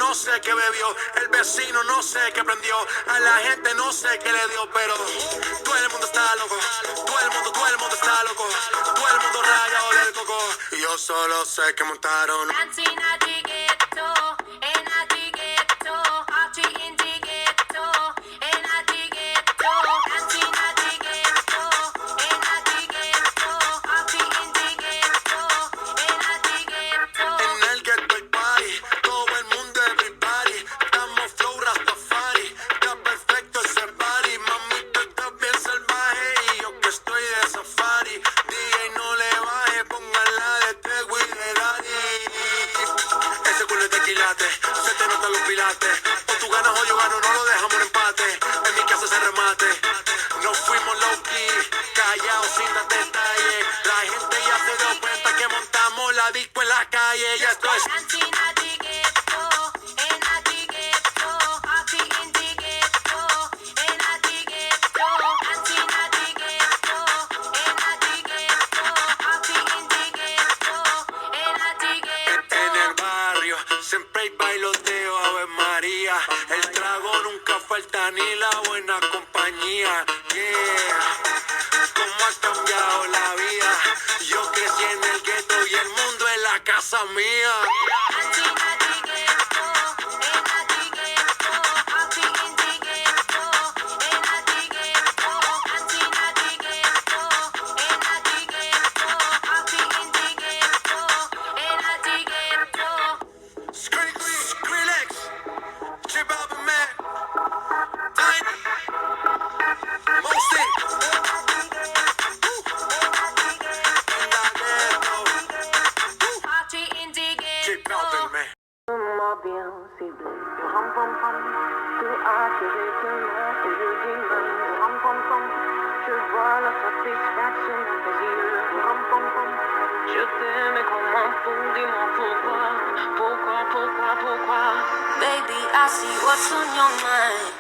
no sé qué bebió, el vecino no sé qué prendió, a la gente no sé qué le dio, pero todo el mundo está loco, todo el mundo está loco, todo el mundo rayado del coco. Y yo solo sé que montaron. Se te notan los pilates. O tú ganas o yo gano, no lo dejamos en empate. En mi casa se remate. No fuimos low key, callados sin dar detalles. La gente ya se dio cuenta que montamos la disco en la calle. Ya esto es. Siempre hay bailoteo, Ave María. El trago nunca falta ni la buena compañía. Yeah, cómo ha cambiado la vida. Yo crecí en el gueto y el mundo es la casa mía. Je vois la satisfaction dans tes yeux. Je t'aimais comme un fou, dis-moi pourquoi. Baby, I see what's on your mind.